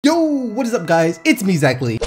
Yo, what is up guys? It's me, exactly.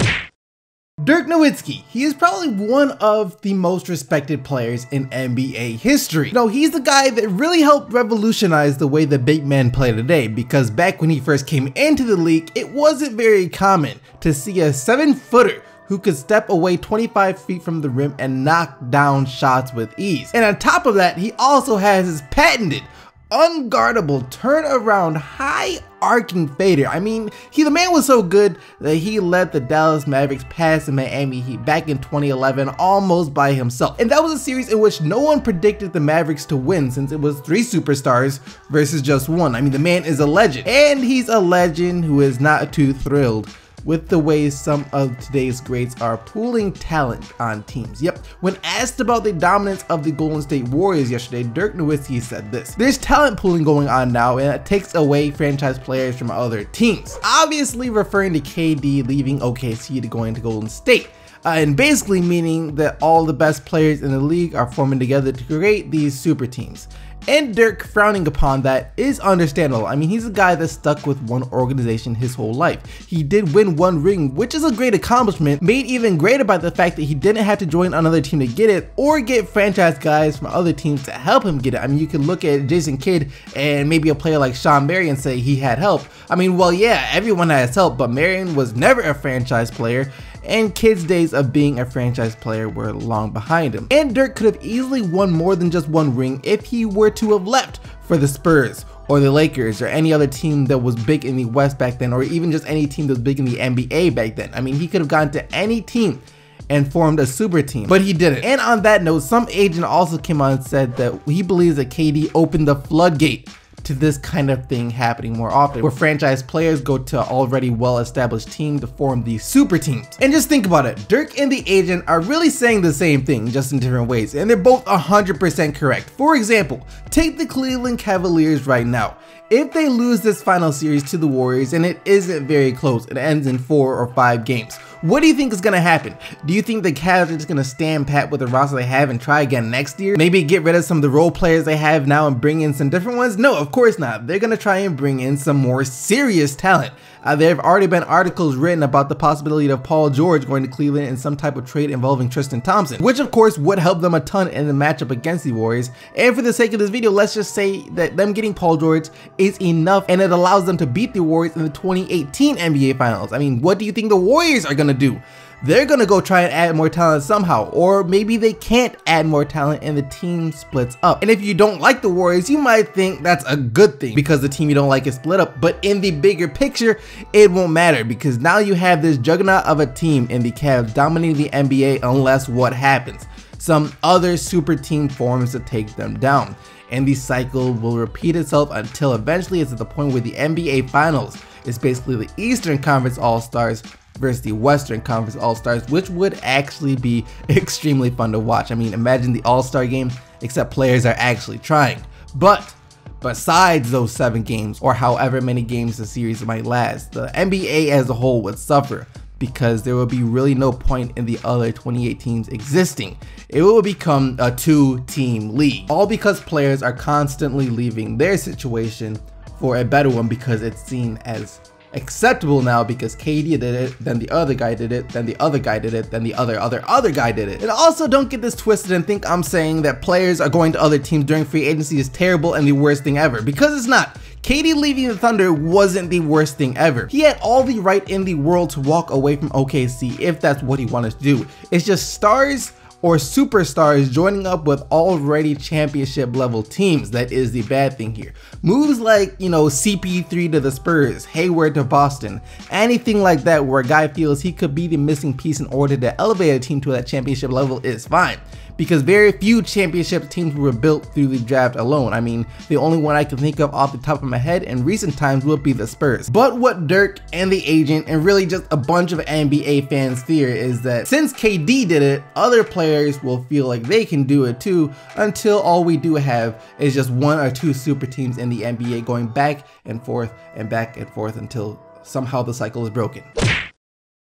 Dirk Nowitzki. He is probably one of the most respected players in NBA history. You know, he's the guy that really helped revolutionize the way the big men play today, because back when he first came into the league, it wasn't very common to see a 7-footer who could step away 25 feet from the rim and knock down shots with ease. And on top of that, he also has his patented unguardable turnaround high arcing fader. I mean, the man was so good that he led the Dallas Mavericks past the Miami Heat back in 2011 almost by himself. And that was a series in which no one predicted the Mavericks to win, since it was 3 superstars versus just one. I mean, the man is a legend, and he's a legend who is not too thrilled with the way some of today's greats are pooling talent on teams. Yep, when asked about the dominance of the Golden State Warriors yesterday, Dirk Nowitzki said this: "There's talent pooling going on now, and it takes away franchise players from other teams." Obviously referring to KD leaving OKC to going to Golden State. And basically meaning that all the best players in the league are forming together to create these super teams. And Dirk frowning upon that is understandable. I mean, he's a guy that stuck with one organization his whole life. He did win 1 ring, which is a great accomplishment, made even greater by the fact that he didn't have to join another team to get it, or get franchise guys from other teams to help him get it. I mean, you can look at Jason Kidd and maybe a player like Sean Marion and say he had help. I mean, well, yeah, everyone has help, but Marion was never a franchise player, and Kidd's days of being a franchise player were long behind him. And Dirk could have easily won more than just 1 ring if he were to have left for the Spurs or the Lakers or any other team that was big in the West back then, or even just any team that was big in the NBA back then. I mean, he could have gone to any team and formed a super team, but he didn't. And on that note, some agent also came on and said that he believes that KD opened the floodgate to this kind of thing happening more often, where franchise players go to already well-established team to form these super teams. And just think about it, Dirk and the agent are really saying the same thing, just in different ways, and they're both 100% correct. For example, take the Cleveland Cavaliers right now. If they lose this final series to the Warriors, and it isn't very close, it ends in 4 or 5 games, what do you think is going to happen? Do you think the Cavs are just going to stand pat with the roster they have and try again next year? Maybe get rid of some of the role players they have now and bring in some different ones? No, of course not. They're going to try and bring in some more serious talent. There have already been articles written about the possibility of Paul George going to Cleveland in some type of trade involving Tristan Thompson, which of course would help them a ton in the matchup against the Warriors. And for the sake of this video, let's just say that them getting Paul George is enough, and it allows them to beat the Warriors in the 2018 NBA Finals. I mean, what do you think the Warriors are going to do? They're gonna go try and add more talent somehow, or maybe they can't add more talent and the team splits up. And if you don't like the Warriors, you might think that's a good thing because the team you don't like is split up, but in the bigger picture, it won't matter, because now you have this juggernaut of a team in the Cavs dominating the NBA unless what happens? Some other super team forms to take them down. And the cycle will repeat itself until eventually it's at the point where the NBA Finals is basically the Eastern Conference All-Stars versus the Western Conference All-Stars, which would actually be extremely fun to watch. I mean, imagine the All-Star game, except players are actually trying. But besides those 7 games, or however many games the series might last, the NBA as a whole would suffer, because there will be really no point in the other 28 teams existing. It will become a 2-team league, all because players are constantly leaving their situation for a better one, because it's seen as acceptable now, because KD did it, then the other guy did it, then the other guy did it, then the other guy did it. And also, don't get this twisted and think I'm saying that players are going to other teams during free agency is terrible and the worst thing ever, because it's not. KD leaving the Thunder wasn't the worst thing ever. He had all the right in the world to walk away from OKC if that's what he wanted to do. It's just stars or superstars joining up with already championship level teams that is the bad thing here. Moves like, you know, CP3 to the Spurs, Hayward to Boston, anything like that where a guy feels he could be the missing piece in order to elevate a team to that championship level is fine, because very few championship teams were built through the draft alone. I mean, the only one I can think of off the top of my head in recent times would be the Spurs. But what Dirk and the agent, and really just a bunch of NBA fans fear, is that since KD did it, other players will feel like they can do it too, until all we do have is just 1 or 2 super teams in the NBA going back and forth until somehow the cycle is broken.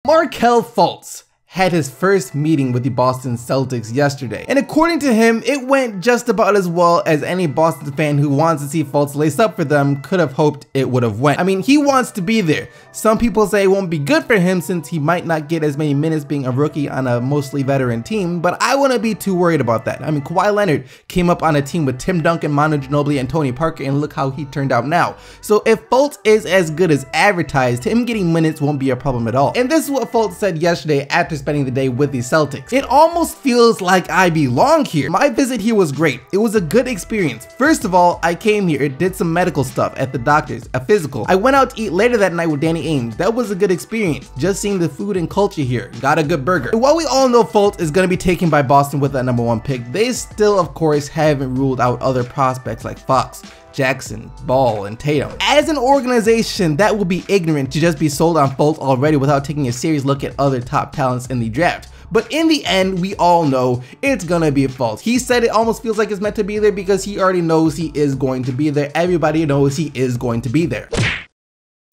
Markelle Fultz had his first meeting with the Boston Celtics yesterday. And according to him, it went just about as well as any Boston fan who wants to see Fultz lace up for them could have hoped it would have went. I mean, he wants to be there. Some people say it won't be good for him since he might not get as many minutes being a rookie on a mostly veteran team, but I wouldn't be too worried about that. I mean, Kawhi Leonard came up on a team with Tim Duncan, Manu Ginobili, and Tony Parker, and look how he turned out now. So if Fultz is as good as advertised, him getting minutes won't be a problem at all. And this is what Fultz said yesterday after spending the day with the Celtics. It almost feels like I belong here. My visit here was great. It was a good experience. First of all, I came here, did some medical stuff at the doctor's, a physical. I went out to eat later that night with Danny Ainge. That was a good experience. Just seeing the food and culture here. Got a good burger. And while we all know Fultz is going to be taken by Boston with that #1 pick, they still of course haven't ruled out other prospects like Fox, Jackson, Ball, and Tatum. As an organization, that would be ignorant to just be sold on Fultz already without taking a serious look at other top talents in the draft. But in the end, we all know it's gonna be Fultz. He said it almost feels like it's meant to be there because he already knows he is going to be there. Everybody knows he is going to be there.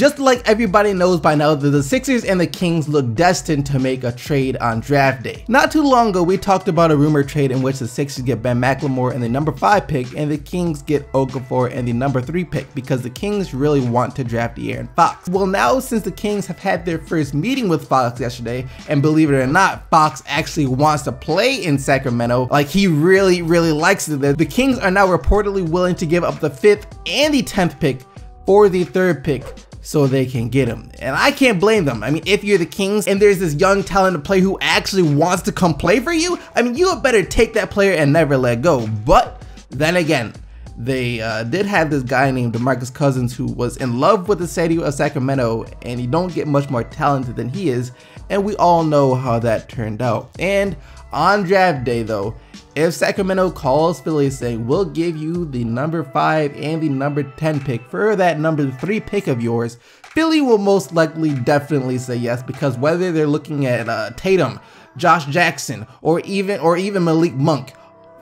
Just like everybody knows by now that the Sixers and the Kings look destined to make a trade on draft day. Not too long ago, we talked about a rumored trade in which the Sixers get Ben McLemore and the #5 pick, and the Kings get Okafor and the #3 pick because the Kings really want to draft DeAaron Fox. Well, now since the Kings have had their first meeting with Fox yesterday, and believe it or not, Fox actually wants to play in Sacramento, like he really likes it there, the Kings are now reportedly willing to give up the 5th and the 10th pick for the 3rd pick so they can get him. And I can't blame them. I mean, if you're the Kings and there's this young talented player who actually wants to come play for you, I mean, you better take that player and never let go. But then again, they did have this guy named DeMarcus Cousins who was in love with the city of Sacramento, and you don't get much more talented than he is, and we all know how that turned out. And on draft day though, if Sacramento calls Philly saying, we'll give you the #5 and the #10 pick for that #3 pick of yours, Philly will most likely definitely say yes, because whether they're looking at Tatum, Josh Jackson, or even Malik Monk,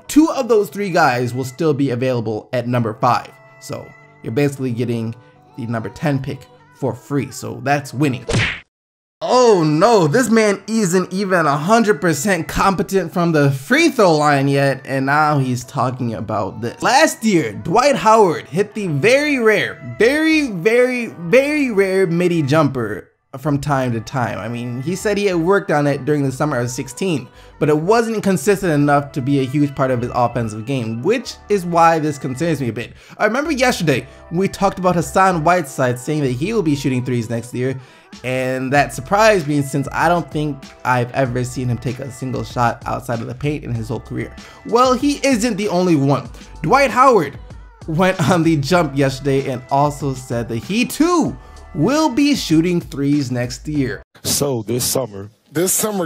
2 of those 3 guys will still be available at #5. So you're basically getting the #10 pick for free. So that's winning. Oh no, this man isn't even 100% competent from the free throw line yet, and now he's talking about this. Last year, Dwight Howard hit the very rare midi jumper from time to time. I mean, he said he had worked on it during the summer of 16, but it wasn't consistent enough to be a huge part of his offensive game, which is why this concerns me a bit. I remember yesterday we talked about Hassan Whiteside saying that he will be shooting threes next year, and that surprised me since I don't think I've ever seen him take a single shot outside of the paint in his whole career. Well, he isn't the only one. Dwight Howard went on the jump yesterday and also said that he too will be shooting threes next year. So this summer,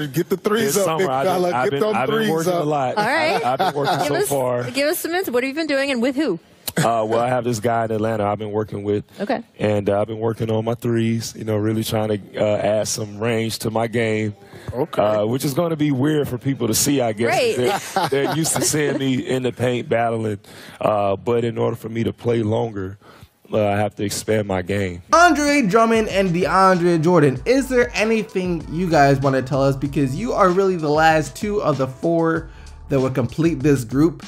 get the threes up, big fella. Get them I've been threes working up. a lot. All right. I've been working so far. Give us some hints. What have you been doing and with who? Well, I have this guy in Atlanta I've been working with. Okay. And I've been working on my threes, you know, really trying to add some range to my game. Okay. Which is going to be weird for people to see, I guess. Right. They're used to seeing me in the paint battling. But in order for me to play longer, I have to expand my game. Andre Drummond and DeAndre Jordan, is there anything you guys want to tell us? Because you are really the last 2 of the 4 that will complete this group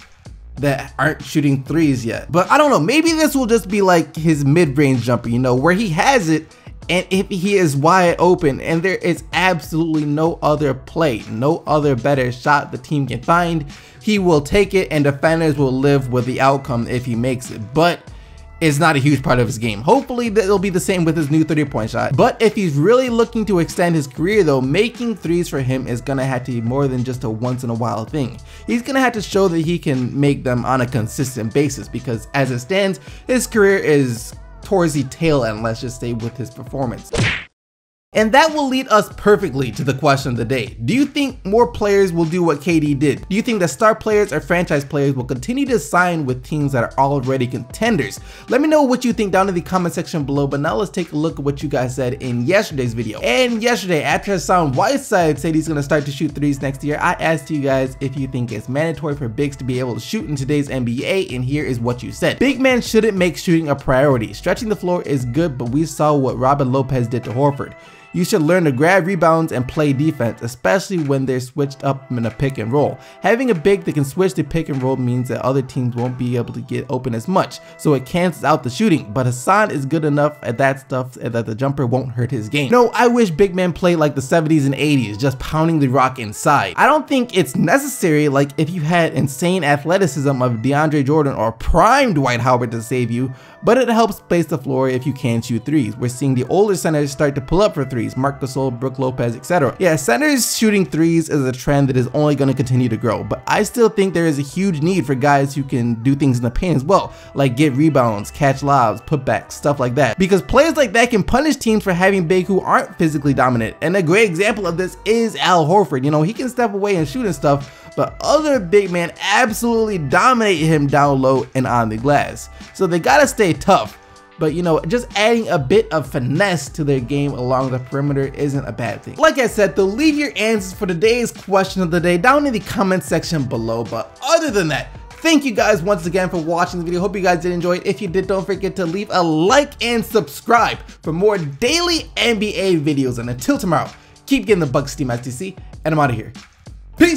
that aren't shooting threes yet. But I don't know, maybe this will just be like his mid-range jumper, you know, where he has it and if he is wide open and there is absolutely no other play, no other better shot the team can find, he will take it and defenders will live with the outcome if he makes it. But it's not a huge part of his game. Hopefully it'll be the same with his new 30-point shot. But if he's really looking to extend his career though, making threes for him is gonna have to be more than just a once in a while thing. He's gonna have to show that he can make them on a consistent basis, because as it stands, his career is towards the tail end, let's just say, with his performance. And that will lead us perfectly to the question of the day. Do you think more players will do what KD did? Do you think that star players or franchise players will continue to sign with teams that are already contenders? Let me know what you think down in the comment section below, but now let's take a look at what you guys said in yesterday's video. And yesterday, after Hassan Whiteside said he's going to start to shoot threes next year, I asked you guys if you think it's mandatory for bigs to be able to shoot in today's NBA, and here is what you said. Big men shouldn't make shooting a priority. Stretching the floor is good, but we saw what Robin Lopez did to Horford. You should learn to grab rebounds and play defense, especially when they're switched up in a pick and roll. Having a big that can switch to pick and roll means that other teams won't be able to get open as much, so it cancels out the shooting, but Hassan is good enough at that stuff that the jumper won't hurt his game. No, I wish big men played like the 70s and 80s, just pounding the rock inside. I don't think it's necessary, like if you had insane athleticism of DeAndre Jordan or prime Dwight Howard to save you, but it helps space the floor if you can shoot threes. We're seeing the older centers start to pull up for threes, Marc Gasol, Brook Lopez, etc. Yeah, centers shooting threes is a trend that is only going to continue to grow, but I still think there is a huge need for guys who can do things in the paint as well, like get rebounds, catch lobs, putbacks, stuff like that, because players like that can punish teams for having big who aren't physically dominant. And a great example of this is Al Horford. You know, he can step away and shoot and stuff, but other big men absolutely dominate him down low and on the glass. So they gotta stay tough, but you know, just adding a bit of finesse to their game along the perimeter isn't a bad thing. Like I said, though, leave your answers for today's question of the day down in the comment section below. But other than that, thank you guys once again for watching the video. Hope you guys did enjoy it. If you did, don't forget to leave a like and subscribe for more daily NBA videos. And until tomorrow, keep getting the Bucks team STC, and I'm out of here. Peace.